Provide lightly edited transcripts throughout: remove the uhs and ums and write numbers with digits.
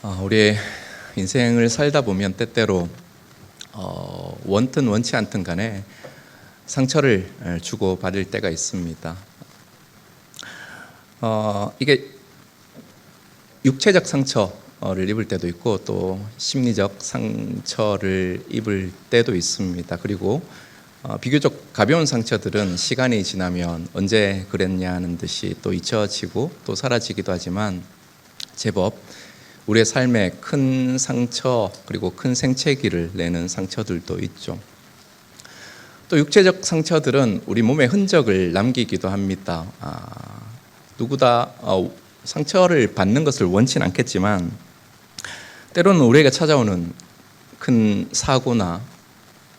우리의 인생을 살다 보면 때때로 원든 원치 않든 간에 상처를 주고 받을 때가 있습니다. 이게 육체적 상처를 입을 때도 있고 또 심리적 상처를 입을 때도 있습니다. 그리고 비교적 가벼운 상처들은 시간이 지나면 언제 그랬냐는 듯이 또 잊혀지고 또 사라지기도 하지만 제법 우리의 삶에 큰 상처 그리고 큰 생채기를 내는 상처들도 있죠. 또 육체적 상처들은 우리 몸에 흔적을 남기기도 합니다. 누구다 상처를 받는 것을 원치는 않겠지만 때로는 우리에게 찾아오는 큰 사고나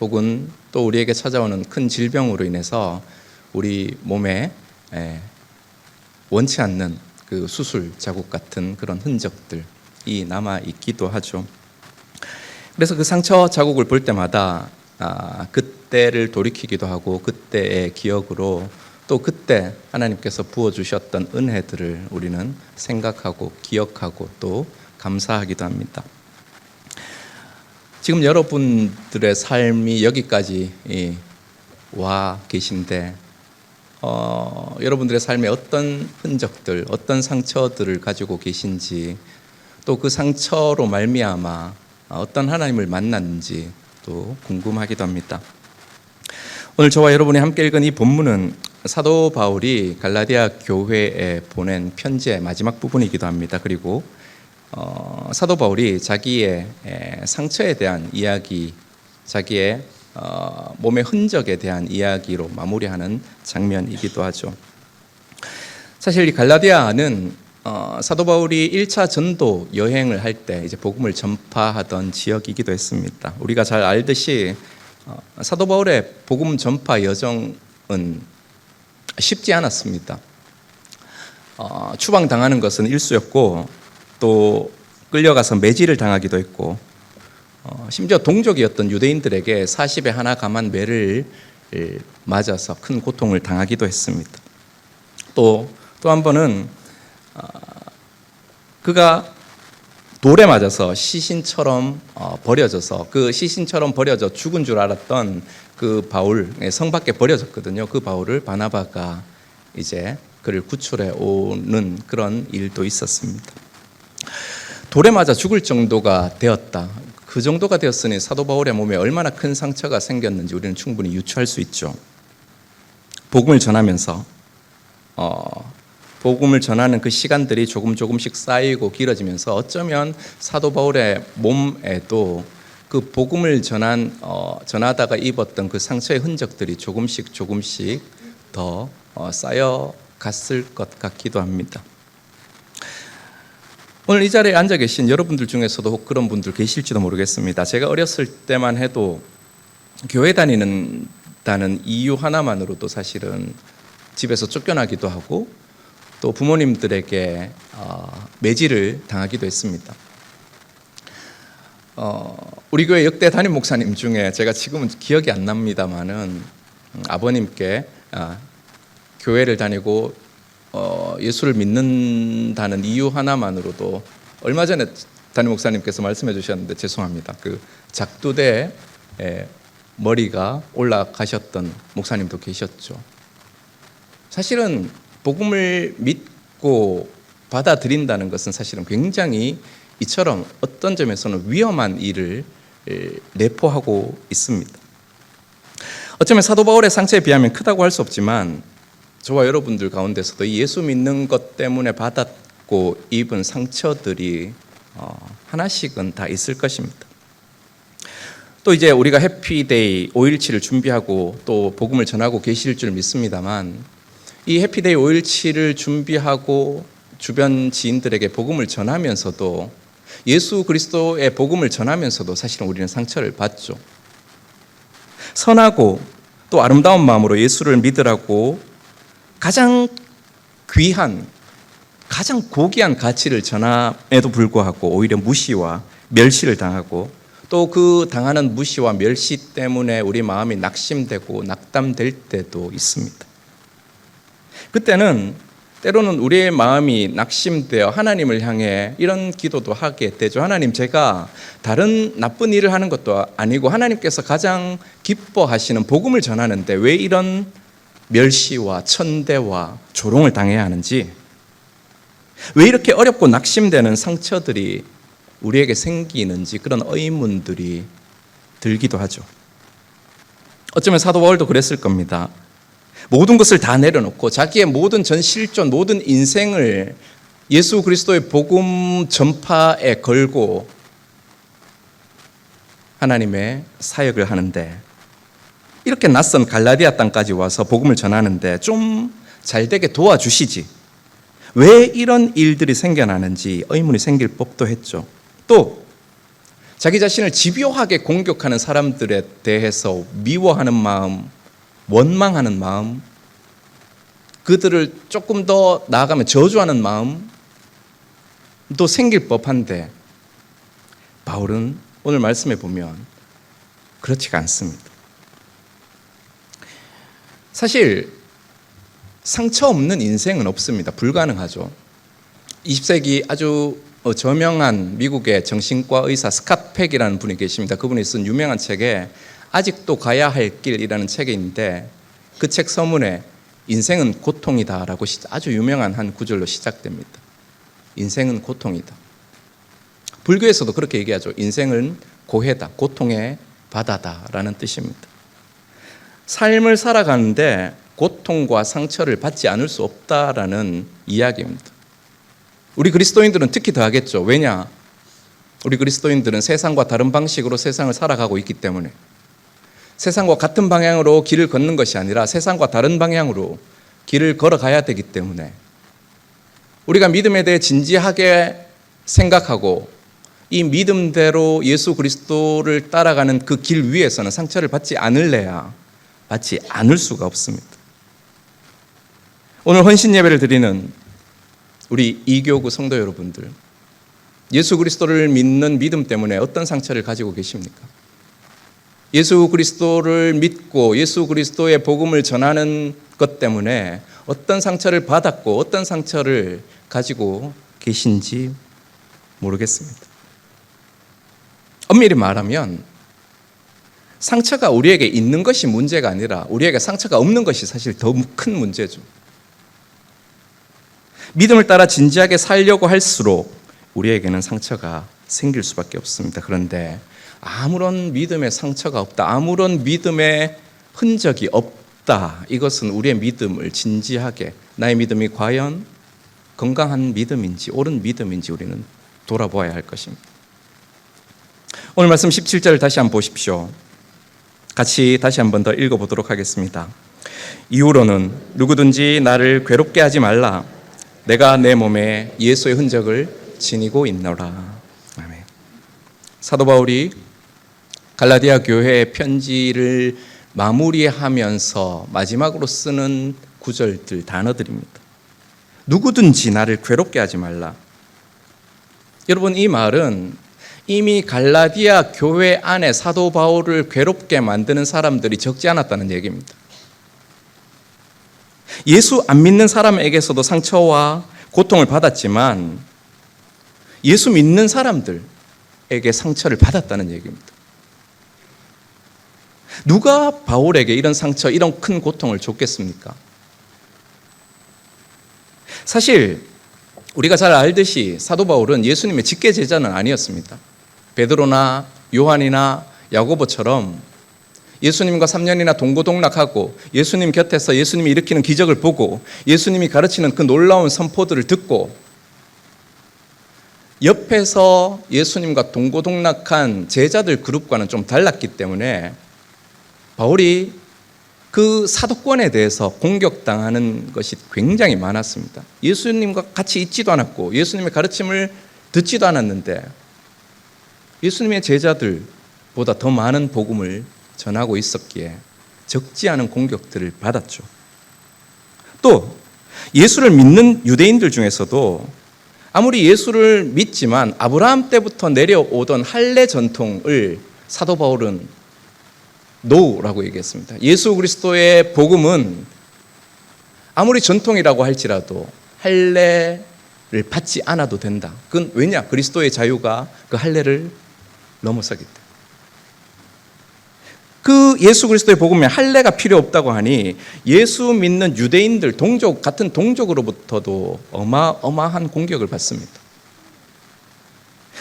혹은 또 우리에게 찾아오는 큰 질병으로 인해서 우리 몸에 원치 않는 그 수술 자국 같은 그런 흔적들이 남아 있기도 하죠. 그래서 그 상처 자국을 볼 때마다 그때를 돌이키기도 하고 그때의 기억으로 또 그때 하나님께서 부어주셨던 은혜들을 우리는 생각하고 기억하고 또 감사하기도 합니다. 지금 여러분들의 삶이 여기까지 와 계신데 여러분들의 삶에 어떤 흔적들, 어떤 상처들을 가지고 계신지 또 그 상처로 말미암아 어떤 하나님을 만났는지 또 궁금하기도 합니다. 오늘 저와 여러분이 함께 읽은 이 본문은 사도 바울이 갈라디아 교회에 보낸 편지의 마지막 부분이기도 합니다. 그리고 사도 바울이 자기의 상처에 대한 이야기, 자기의 몸의 흔적에 대한 이야기로 마무리하는 장면이기도 하죠. 사실 이 갈라디아는 사도 바울이 1차 전도 여행을 할 때 이제 복음을 전파하던 지역이기도 했습니다. 우리가 잘 알듯이 사도 바울의 복음 전파 여정은 쉽지 않았습니다. 추방당하는 것은 일쑤였고 또 끌려가서 매질을 당하기도 했고 심지어 동족이었던 유대인들에게 40에 하나 감한 매를 맞아서 큰 고통을 당하기도 했습니다. 또 한 번은 그가 돌에 맞아서 시신처럼 버려져서 그 시신처럼 버려져 죽은 줄 알았던 그 바울, 성 밖에 버려졌거든요. 그 바울을 바나바가 이제 그를 구출해 오는 그런 일도 있었습니다. 돌에 맞아 죽을 정도가 되었다. 그 정도가 되었으니 사도 바울의 몸에 얼마나 큰 상처가 생겼는지 우리는 충분히 유추할 수 있죠. 복음을 전하면서 복음을 전하는 그 시간들이 조금씩 쌓이고 길어지면서 어쩌면 사도 바울의 몸에도 그 복음을 전하다가 입었던 그 상처의 흔적들이 조금씩 더 쌓여갔을 것 같기도 합니다. 오늘 이 자리에 앉아 계신 여러분들 중에서도 혹 그런 분들 계실지도 모르겠습니다. 제가 어렸을 때만 해도 교회 다니는다는 이유 하나만으로도 사실은 집에서 쫓겨나기도 하고 또 부모님들에게 매질을 당하기도 했습니다. 우리 교회 역대 담임 목사님 중에 제가 지금은 기억이 안 납니다만은 아버님께 교회를 다니고 예수를 믿는다는 이유 하나만으로도 얼마 전에 담임 목사님께서 말씀해 주셨는데 죄송합니다. 그 작두대에 머리가 올라가셨던 목사님도 계셨죠. 사실은 복음을 믿고 받아들인다는 것은 사실은 굉장히 이처럼 어떤 점에서는 위험한 일을 내포하고 있습니다. 어쩌면 사도 바울의 상처에 비하면 크다고 할 수 없지만 저와 여러분들 가운데서도 이 예수 믿는 것 때문에 받았고 입은 상처들이 하나씩은 다 있을 것입니다. 또 이제 우리가 해피데이 5.17을 준비하고 또 복음을 전하고 계실 줄 믿습니다만 이 해피데이 5.17을 준비하고 주변 지인들에게 복음을 전하면서도 예수 그리스도의 복음을 전하면서도 사실은 우리는 상처를 받죠. 선하고 또 아름다운 마음으로 예수를 믿으라고 가장 귀한, 가장 고귀한 가치를 전함에도 불구하고 오히려 무시와 멸시를 당하고 또 그 당하는 무시와 멸시 때문에 우리 마음이 낙심되고 낙담될 때도 있습니다. 그때는 때로는 우리의 마음이 낙심되어 하나님을 향해 이런 기도도 하게 되죠. 하나님, 제가 다른 나쁜 일을 하는 것도 아니고 하나님께서 가장 기뻐하시는 복음을 전하는데 왜 이런 멸시와 천대와 조롱을 당해야 하는지, 왜 이렇게 어렵고 낙심되는 상처들이 우리에게 생기는지, 그런 의문들이 들기도 하죠. 어쩌면 사도 바울도 그랬을 겁니다. 모든 것을 다 내려놓고 자기의 모든 전 실존, 모든 인생을 예수 그리스도의 복음 전파에 걸고 하나님의 사역을 하는데, 이렇게 낯선 갈라디아 땅까지 와서 복음을 전하는데 좀 잘되게 도와주시지, 왜 이런 일들이 생겨나는지 의문이 생길 법도 했죠. 또 자기 자신을 집요하게 공격하는 사람들에 대해서 미워하는 마음, 원망하는 마음, 그들을 조금 더 나아가면 저주하는 마음도 생길 법한데, 바울은 오늘 말씀에 보면 그렇지가 않습니다. 사실 상처 없는 인생은 없습니다. 불가능하죠. 20세기 아주 저명한 미국의 정신과 의사 스캇 팩이라는 분이 계십니다. 그분이 쓴 유명한 책에 아직도 가야 할 길이라는 책이 있는데, 그 책 서문에 인생은 고통이다라고 아주 유명한 한 구절로 시작됩니다. 인생은 고통이다. 불교에서도 그렇게 얘기하죠. 인생은 고해다, 고통의 바다다라는 뜻입니다. 삶을 살아가는데 고통과 상처를 받지 않을 수 없다라는 이야기입니다. 우리 그리스도인들은 특히 더 하겠죠. 왜냐? 우리 그리스도인들은 세상과 다른 방식으로 세상을 살아가고 있기 때문에, 세상과 같은 방향으로 길을 걷는 것이 아니라 세상과 다른 방향으로 길을 걸어가야 되기 때문에, 우리가 믿음에 대해 진지하게 생각하고 이 믿음대로 예수 그리스도를 따라가는 그 길 위에서는 상처를 받지 않을래야 받지 않을 수가 없습니다. 오늘 헌신 예배를 드리는 우리 이교구 성도 여러분들, 예수 그리스도를 믿는 믿음 때문에 어떤 상처를 가지고 계십니까? 예수 그리스도를 믿고 예수 그리스도의 복음을 전하는 것 때문에 어떤 상처를 받았고 어떤 상처를 가지고 계신지 모르겠습니다. 엄밀히 말하면 상처가 우리에게 있는 것이 문제가 아니라 우리에게 상처가 없는 것이 사실 더 큰 문제죠. 믿음을 따라 진지하게 살려고 할수록 우리에게는 상처가 생길 수밖에 없습니다. 그런데 아무런 믿음의 상처가 없다, 아무런 믿음의 흔적이 없다, 이것은 우리의 믿음을 진지하게, 나의 믿음이 과연 건강한 믿음인지 옳은 믿음인지 우리는 돌아보아야 할 것입니다. 오늘 말씀 17절을 다시 한번 보십시오. 같이 다시 한번 더 읽어보도록 하겠습니다. 이후로는 누구든지 나를 괴롭게 하지 말라. 내가 내 몸에 예수의 흔적을 지니고 있노라. 아멘. 사도 바울이 갈라디아 교회의 편지를 마무리하면서 마지막으로 쓰는 구절들, 단어들입니다. 누구든지 나를 괴롭게 하지 말라. 여러분, 이 말은 이미 갈라디아 교회 안에 사도 바울을 괴롭게 만드는 사람들이 적지 않았다는 얘기입니다. 예수 안 믿는 사람에게서도 상처와 고통을 받았지만 예수 믿는 사람들에게 상처를 받았다는 얘기입니다. 누가 바울에게 이런 상처, 이런 큰 고통을 줬겠습니까? 사실 우리가 잘 알듯이 사도 바울은 예수님의 직계 제자는 아니었습니다. 베드로나 요한이나 야고보처럼 예수님과 3년이나 동고동락하고 예수님 곁에서 예수님이 일으키는 기적을 보고 예수님이 가르치는 그 놀라운 선포들을 듣고 옆에서 예수님과 동고동락한 제자들 그룹과는 좀 달랐기 때문에 바울이 그 사도권에 대해서 공격당하는 것이 굉장히 많았습니다. 예수님과 같이 있지도 않았고 예수님의 가르침을 듣지도 않았는데 예수님의 제자들보다 더 많은 복음을 전하고 있었기에 적지 않은 공격들을 받았죠. 또 예수를 믿는 유대인들 중에서도 아무리 예수를 믿지만 아브라함 때부터 내려오던 할례 전통을 사도 바울은 노라고 얘기했습니다. 예수 그리스도의 복음은 아무리 전통이라고 할지라도 할례를 받지 않아도 된다. 그건 왜냐? 그리스도의 자유가 그 할례를 넘어서기 때문에. 그 예수 그리스도의 복음에 할례가 필요 없다고 하니 예수 믿는 유대인들, 같은 동족으로부터도 어마어마한 공격을 받습니다.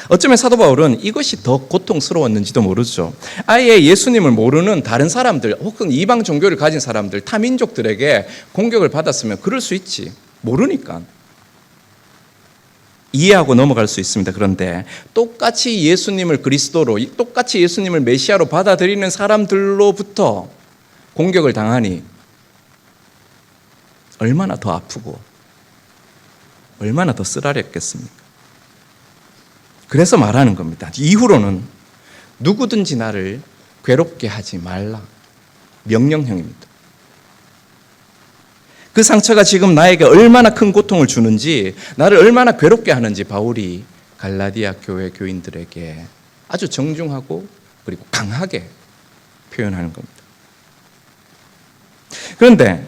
어쩌면 사도 바울은 이것이 더 고통스러웠는지도 모르죠. 아예 예수님을 모르는 다른 사람들 혹은 이방 종교를 가진 사람들, 타민족들에게 공격을 받았으면 그럴 수 있지. 모르니까 이해하고 넘어갈 수 있습니다. 그런데 똑같이 예수님을 그리스도로, 똑같이 예수님을 메시아로 받아들이는 사람들로부터 공격을 당하니 얼마나 더 아프고 얼마나 더 쓰라렸겠습니까? 그래서 말하는 겁니다. 이후로는 누구든지 나를 괴롭게 하지 말라. 명령형입니다. 그 상처가 지금 나에게 얼마나 큰 고통을 주는지, 나를 얼마나 괴롭게 하는지 바울이 갈라디아 교회 교인들에게 아주 정중하고 그리고 강하게 표현하는 겁니다. 그런데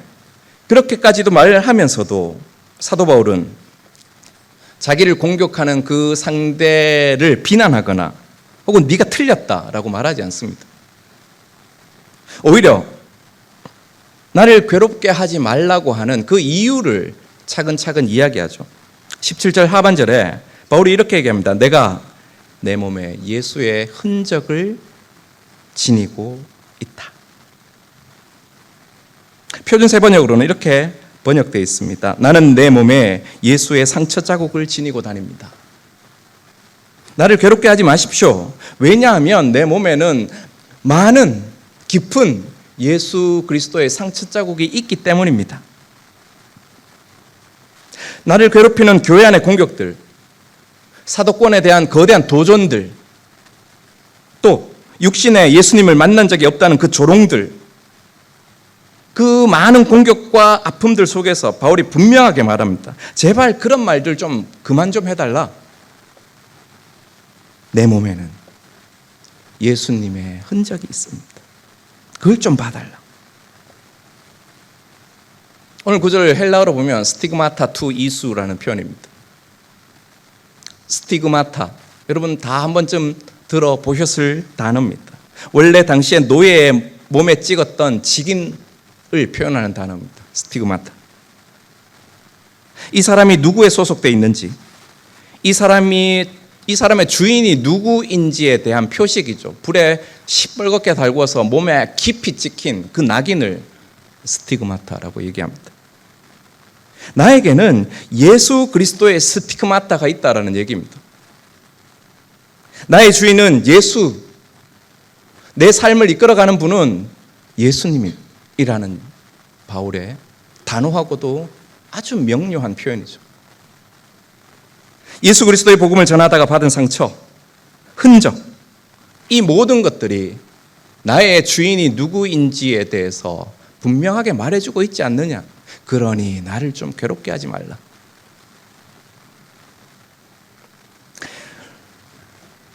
그렇게까지도 말하면서도 사도 바울은 자기를 공격하는 그 상대를 비난하거나 혹은 네가 틀렸다라고 말하지 않습니다. 오히려 나를 괴롭게 하지 말라고 하는 그 이유를 차근차근 이야기하죠. 17절 하반절에 바울이 이렇게 얘기합니다. 내가 내 몸에 예수의 흔적을 지니고 있다. 표준 세번역으로는 이렇게 번역되어 있습니다. 나는 내 몸에 예수의 상처 자국을 지니고 다닙니다. 나를 괴롭게 하지 마십시오. 왜냐하면 내 몸에는 많은 깊은 예수 그리스도의 상처 자국이 있기 때문입니다. 나를 괴롭히는 교회 안의 공격들, 사도권에 대한 거대한 도전들, 또 육신에 예수님을 만난 적이 없다는 그 조롱들, 그 많은 공격과 아픔들 속에서 바울이 분명하게 말합니다. 제발 그런 말들 좀 그만 좀 해달라. 내 몸에는 예수님의 흔적이 있습니다. 그걸 좀 봐달라. 오늘 구절 헬라어로 보면 스티그마타 투 이수라는 표현입니다. 스티그마타, 여러분 다 한 번쯤 들어보셨을 단어입니다. 원래 당시에 노예의 몸에 찍었던 직인을 표현하는 단어입니다. 스티그마타. 이 사람이 누구에 소속되어 있는지, 이 사람의 주인이 누구인지에 대한 표식이죠. 불에 시뻘겋게 달궈서 몸에 깊이 찍힌 그 낙인을 스티그마타라고 얘기합니다. 나에게는 예수 그리스도의 스티그마타가 있다라는 얘기입니다. 나의 주인은 예수, 내 삶을 이끌어가는 분은 예수님이라는 바울의 단호하고도 아주 명료한 표현이죠. 예수 그리스도의 복음을 전하다가 받은 상처, 흔적, 이 모든 것들이 나의 주인이 누구인지에 대해서 분명하게 말해주고 있지 않느냐. 그러니 나를 좀 괴롭게 하지 말라.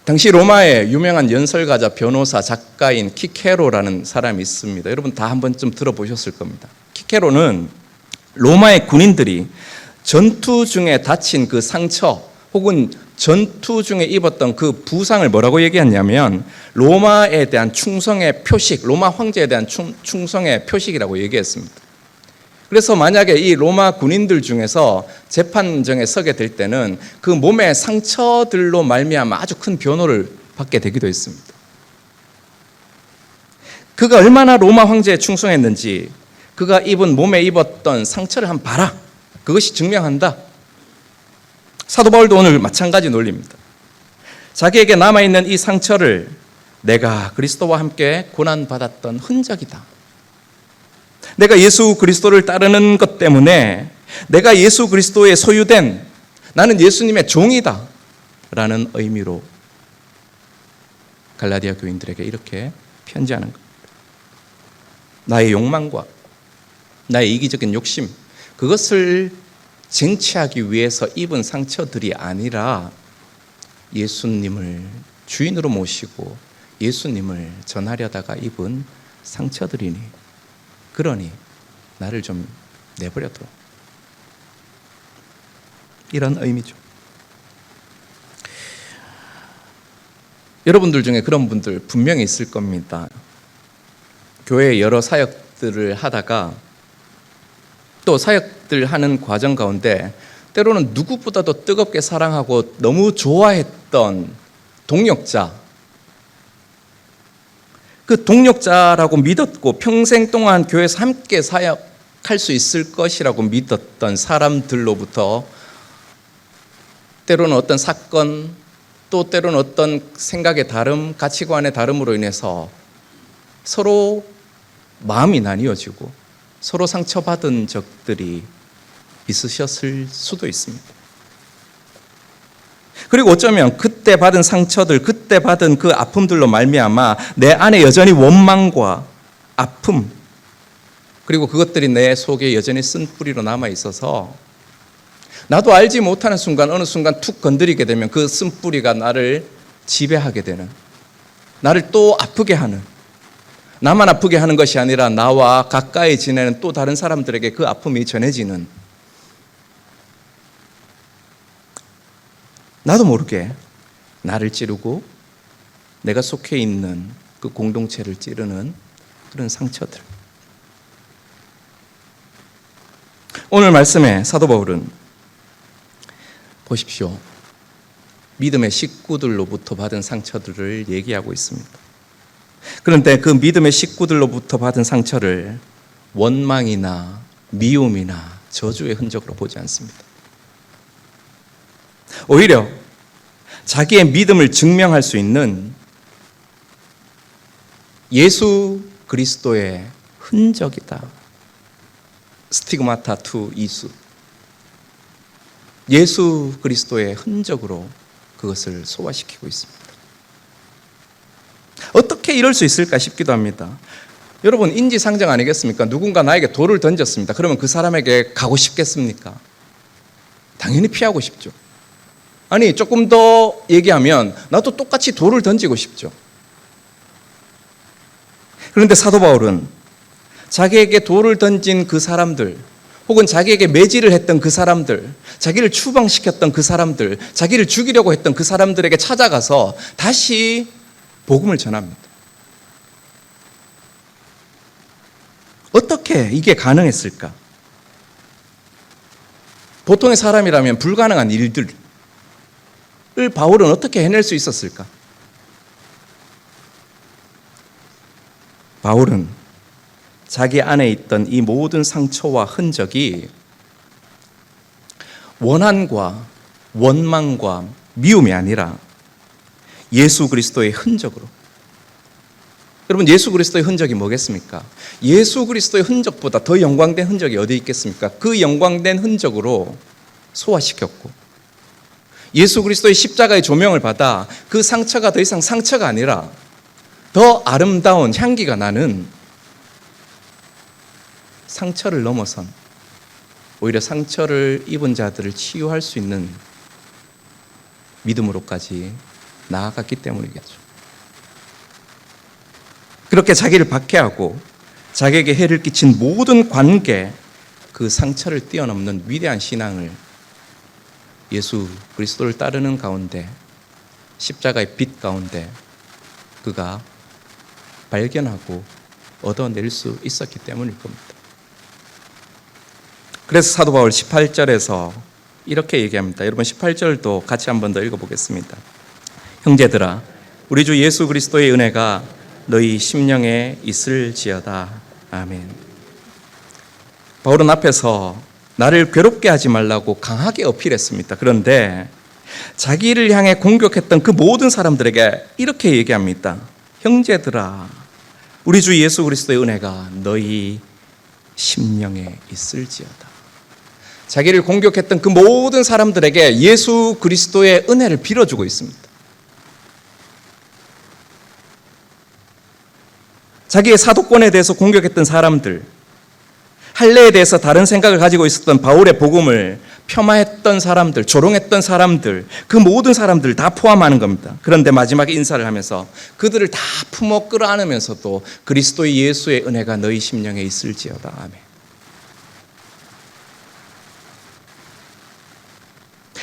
당시 로마의 유명한 연설가자, 변호사, 작가인 키케로라는 사람이 있습니다. 여러분 다 한 번쯤 들어보셨을 겁니다. 키케로는 로마의 군인들이 전투 중에 다친 그 상처 혹은 전투 중에 입었던 그 부상을 뭐라고 얘기했냐면 로마에 대한 충성의 표식, 로마 황제에 대한 충성의 표식이라고 얘기했습니다. 그래서 만약에 이 로마 군인들 중에서 재판정에 서게 될 때는 그 몸의 상처들로 말미암아 아주 큰 변호를 받게 되기도 했습니다. 그가 얼마나 로마 황제에 충성했는지 그가 몸에 입었던 상처를 한번 봐라. 그것이 증명한다. 사도 바울도 오늘 마찬가지 논리입니다. 자기에게 남아있는 이 상처를 내가 그리스도와 함께 고난받았던 흔적이다. 내가 예수 그리스도를 따르는 것 때문에 내가 예수 그리스도의 소유된, 나는 예수님의 종이다 라는 의미로 갈라디아 교인들에게 이렇게 편지하는 겁니다. 나의 욕망과 나의 이기적인 욕심, 그것을 쟁취하기 위해서 입은 상처들이 아니라 예수님을 주인으로 모시고 예수님을 전하려다가 입은 상처들이니, 그러니 나를 좀 내버려둬. 이런 의미죠. 여러분들 중에 그런 분들 분명히 있을 겁니다. 교회 여러 사역들을 하다가 또 사역들 하는 과정 가운데 때로는 누구보다도 뜨겁게 사랑하고 너무 좋아했던 동역자, 그 동역자라고 믿었고 평생 동안 교회에서 함께 사역할 수 있을 것이라고 믿었던 사람들로부터 때로는 어떤 사건, 또 때로는 어떤 생각의 다름, 가치관의 다름으로 인해서 서로 마음이 나뉘어지고 서로 상처받은 적들이 있으셨을 수도 있습니다. 그리고 어쩌면 그때 받은 상처들, 그때 받은 그 아픔들로 말미암아 내 안에 여전히 원망과 아픔, 그리고 그것들이 내 속에 여전히 쓴 뿌리로 남아 있어서 나도 알지 못하는 순간 어느 순간 툭 건드리게 되면 그 쓴 뿌리가 나를 지배하게 되는, 나를 또 아프게 하는, 나만 아프게 하는 것이 아니라 나와 가까이 지내는 또 다른 사람들에게 그 아픔이 전해지는, 나도 모르게 나를 찌르고 내가 속해 있는 그 공동체를 찌르는 그런 상처들. 오늘 말씀에 사도 바울은 보십시오. 믿음의 식구들로부터 받은 상처들을 얘기하고 있습니다. 그런데 그 믿음의 식구들로부터 받은 상처를 원망이나 미움이나 저주의 흔적으로 보지 않습니다. 오히려 자기의 믿음을 증명할 수 있는 예수 그리스도의 흔적이다. 스티그마타 투 이수. 예수 그리스도의 흔적으로 그것을 소화시키고 있습니다. 어떻게 이럴 수 있을까 싶기도 합니다. 여러분, 인지상정 아니겠습니까? 누군가 나에게 돌을 던졌습니다. 그러면 그 사람에게 가고 싶겠습니까? 당연히 피하고 싶죠. 아니, 조금 더 얘기하면 나도 똑같이 돌을 던지고 싶죠. 그런데 사도 바울은 자기에게 돌을 던진 그 사람들, 혹은 자기에게 매질을 했던 그 사람들, 자기를 추방시켰던 그 사람들, 자기를 죽이려고 했던 그 사람들에게 찾아가서 다시 복음을 전합니다. 어떻게 이게 가능했을까? 보통의 사람이라면 불가능한 일들을 바울은 어떻게 해낼 수 있었을까? 바울은 자기 안에 있던 이 모든 상처와 흔적이 원한과 원망과 미움이 아니라 예수 그리스도의 흔적으로. 여러분, 예수 그리스도의 흔적이 뭐겠습니까? 예수 그리스도의 흔적보다 더 영광된 흔적이 어디 있겠습니까? 그 영광된 흔적으로 소화시켰고, 예수 그리스도의 십자가의 조명을 받아 그 상처가 더 이상 상처가 아니라 더 아름다운 향기가 나는, 상처를 넘어선, 오히려 상처를 입은 자들을 치유할 수 있는 믿음으로까지 나아갔기 때문이겠죠. 그렇게 자기를 박해하고 자기에게 해를 끼친 모든 관계, 그 상처를 뛰어넘는 위대한 신앙을 예수 그리스도를 따르는 가운데, 십자가의 빛 가운데 그가 발견하고 얻어낼 수 있었기 때문일 겁니다. 그래서 사도 바울 18절에서 이렇게 얘기합니다. 여러분, 18절도 같이 한 번 더 읽어보겠습니다. 형제들아, 우리 주 예수 그리스도의 은혜가 너희 심령에 있을지어다. 아멘. 바울은 앞에서 나를 괴롭게 하지 말라고 강하게 어필했습니다. 그런데 자기를 향해 공격했던 그 모든 사람들에게 이렇게 얘기합니다. 형제들아, 우리 주 예수 그리스도의 은혜가 너희 심령에 있을지어다. 자기를 공격했던 그 모든 사람들에게 예수 그리스도의 은혜를 빌어주고 있습니다. 자기의 사도권에 대해서 공격했던 사람들, 할례에 대해서 다른 생각을 가지고 있었던 바울의 복음을 폄하했던 사람들, 조롱했던 사람들, 그 모든 사람들을 다 포함하는 겁니다. 그런데 마지막에 인사를 하면서 그들을 다 품어 끌어안으면서도 그리스도의 예수의 은혜가 너희 심령에 있을지어다. 아멘.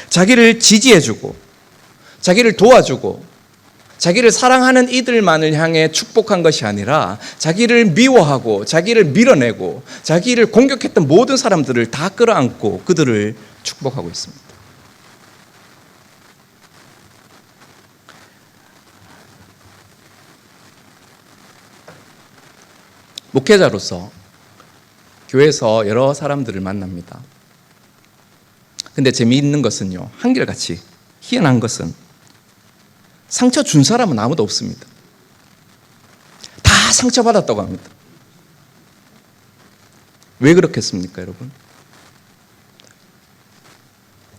자기를 지지해주고 자기를 도와주고 자기를 사랑하는 이들만을 향해 축복한 것이 아니라 자기를 미워하고 자기를 밀어내고 자기를 공격했던 모든 사람들을 다 끌어안고 그들을 축복하고 있습니다. 목회자로서 교회에서 여러 사람들을 만납니다. 근데 재미있는 것은요, 한결같이 희한한 것은 상처 준 사람은 아무도 없습니다. 다 상처받았다고 합니다. 왜 그렇겠습니까, 여러분?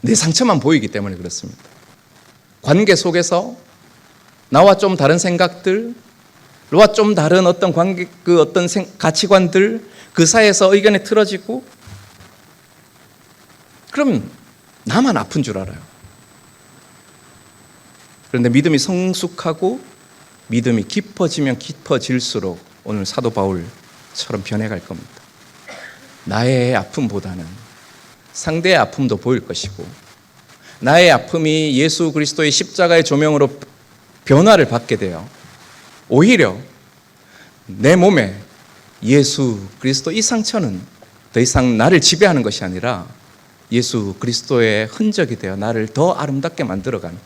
내 상처만 보이기 때문에 그렇습니다. 관계 속에서 나와 좀 다른 생각들, 나와 좀 다른 어떤 관계, 어떤 가치관들, 그 사이에서 의견이 틀어지고, 그럼 나만 아픈 줄 알아요. 그런데 믿음이 성숙하고 믿음이 깊어지면 깊어질수록 오늘 사도 바울처럼 변해갈 겁니다. 나의 아픔보다는 상대의 아픔도 보일 것이고 나의 아픔이 예수 그리스도의 십자가의 조명으로 변화를 받게 되어 오히려 내 몸에 예수 그리스도 이 상처는 더 이상 나를 지배하는 것이 아니라 예수 그리스도의 흔적이 되어 나를 더 아름답게 만들어가는,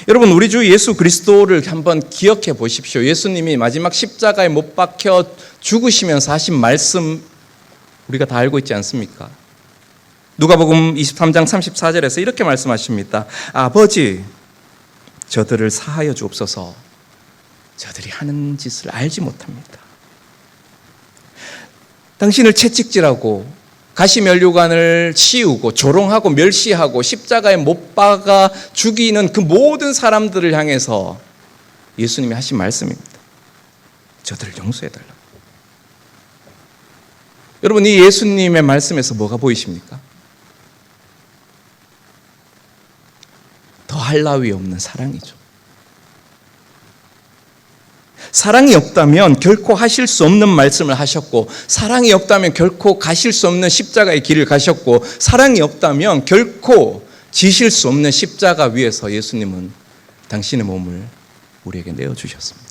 여러분 우리 주 예수 그리스도를 한번 기억해 보십시오. 예수님이 마지막 십자가에 못 박혀 죽으시면서 하신 말씀 우리가 다 알고 있지 않습니까? 누가복음 23장 34절에서 이렇게 말씀하십니다. 아버지, 저들을 사하여 주옵소서. 저들이 하는 짓을 알지 못합니다. 당신을 채찍질하고 가시면류관을 치우고 조롱하고 멸시하고 십자가에 못 박아 죽이는 그 모든 사람들을 향해서 예수님이 하신 말씀입니다. 저들을 용서해달라고. 여러분, 이 예수님의 말씀에서 뭐가 보이십니까? 더할 나위 없는 사랑이죠. 사랑이 없다면 결코 하실 수 없는 말씀을 하셨고, 사랑이 없다면 결코 가실 수 없는 십자가의 길을 가셨고, 사랑이 없다면 결코 지실 수 없는 십자가 위에서 예수님은 당신의 몸을 우리에게 내어주셨습니다.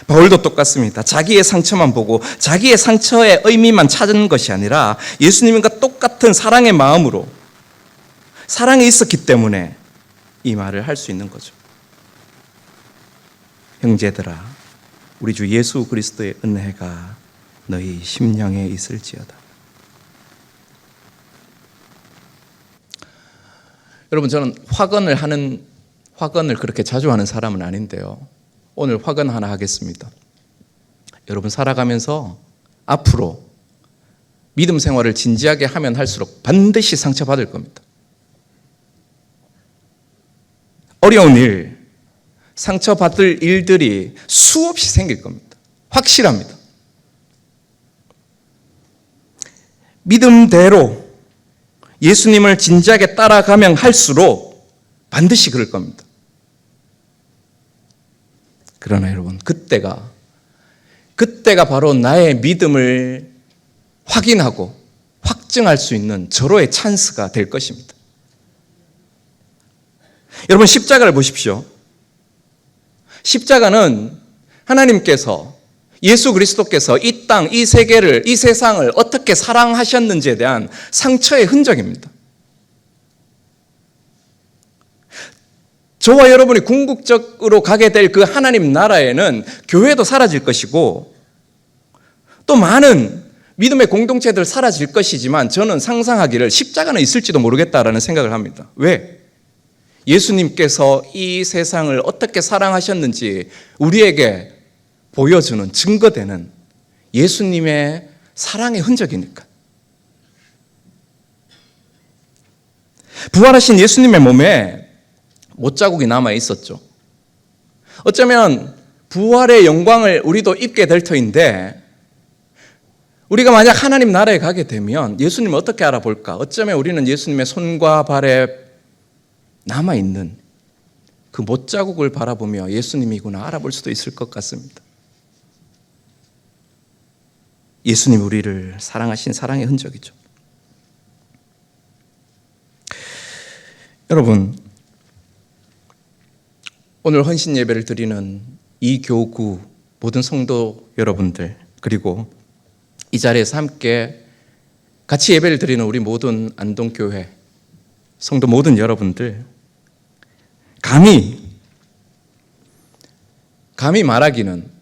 바울도 똑같습니다. 자기의 상처만 보고 자기의 상처의 의미만 찾은 것이 아니라 예수님과 똑같은 사랑의 마음으로 사랑이 있었기 때문에 이 말을 할 수 있는 거죠. 형제들아, 우리 주 예수 그리스도의 은혜가 너희 심령에 있을지어다. 여러분, 저는 화건을 그렇게 자주 하는 사람은 아닌데요, 오늘 화건 하나 하겠습니다. 여러분, 살아가면서 앞으로 믿음 생활을 진지하게 하면 할수록 반드시 상처받을 겁니다. 어려운 일, 상처받을 일들이 수없이 생길 겁니다. 확실합니다. 믿음대로 예수님을 진지하게 따라가면 할수록 반드시 그럴 겁니다. 그러나 여러분, 그때가 바로 나의 믿음을 확인하고 확증할 수 있는 절호의 찬스가 될 것입니다. 여러분, 십자가를 보십시오. 십자가는 하나님께서, 예수 그리스도께서 이 땅, 이 세계를, 이 세상을 어떻게 사랑하셨는지에 대한 상처의 흔적입니다. 저와 여러분이 궁극적으로 가게 될 그 하나님 나라에는 교회도 사라질 것이고 또 많은 믿음의 공동체들 사라질 것이지만, 저는 상상하기를 십자가는 있을지도 모르겠다라는 생각을 합니다. 왜? 예수님께서 이 세상을 어떻게 사랑하셨는지 우리에게 보여주는, 증거되는 예수님의 사랑의 흔적이니까. 부활하신 예수님의 몸에 못자국이 남아 있었죠. 어쩌면 부활의 영광을 우리도 입게 될 터인데, 우리가 만약 하나님 나라에 가게 되면 예수님을 어떻게 알아볼까? 어쩌면 우리는 예수님의 손과 발에 남아있는 그 못자국을 바라보며 예수님이구나 알아볼 수도 있을 것 같습니다. 예수님 우리를 사랑하신 사랑의 흔적이죠. 여러분, 오늘 헌신 예배를 드리는 이 교구 모든 성도 여러분들, 그리고 이 자리에서 함께 같이 예배를 드리는 우리 모든 안동교회 성도 모든 여러분들, 감히 말하기는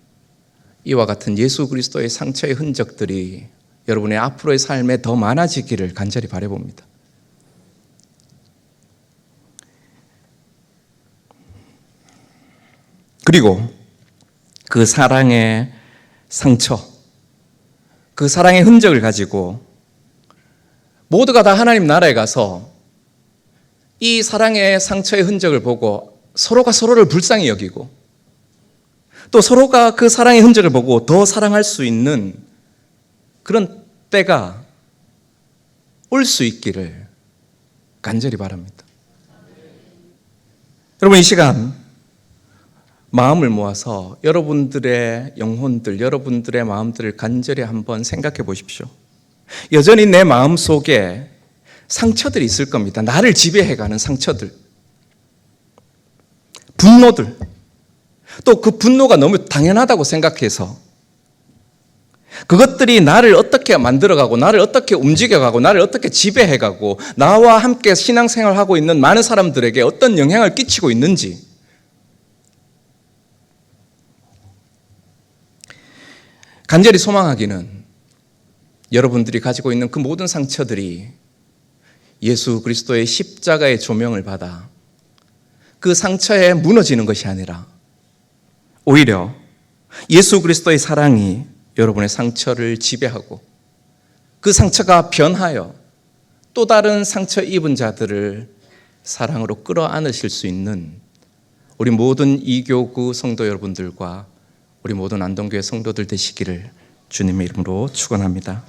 이와 같은 예수 그리스도의 상처의 흔적들이 여러분의 앞으로의 삶에 더 많아지기를 간절히 바라봅니다. 그리고 그 사랑의 상처, 그 사랑의 흔적을 가지고 모두가 다 하나님 나라에 가서 이 사랑의 상처의 흔적을 보고 서로가 서로를 불쌍히 여기고 또 서로가 그 사랑의 흔적을 보고 더 사랑할 수 있는 그런 때가 올 수 있기를 간절히 바랍니다. 여러분, 이 시간 마음을 모아서 여러분들의 영혼들, 여러분들의 마음들을 간절히 한번 생각해 보십시오. 여전히 내 마음 속에 상처들이 있을 겁니다. 나를 지배해가는 상처들, 분노들, 또 그 분노가 너무 당연하다고 생각해서 그것들이 나를 어떻게 만들어가고 나를 어떻게 움직여가고 나를 어떻게 지배해가고 나와 함께 신앙생활하고 있는 많은 사람들에게 어떤 영향을 끼치고 있는지, 간절히 소망하기는 여러분들이 가지고 있는 그 모든 상처들이 예수 그리스도의 십자가의 조명을 받아 그 상처에 무너지는 것이 아니라 오히려 예수 그리스도의 사랑이 여러분의 상처를 지배하고 그 상처가 변하여 또 다른 상처 입은 자들을 사랑으로 끌어안으실 수 있는 우리 모든 이교구 성도 여러분들과 우리 모든 안동교회 성도들 되시기를 주님의 이름으로 축원합니다.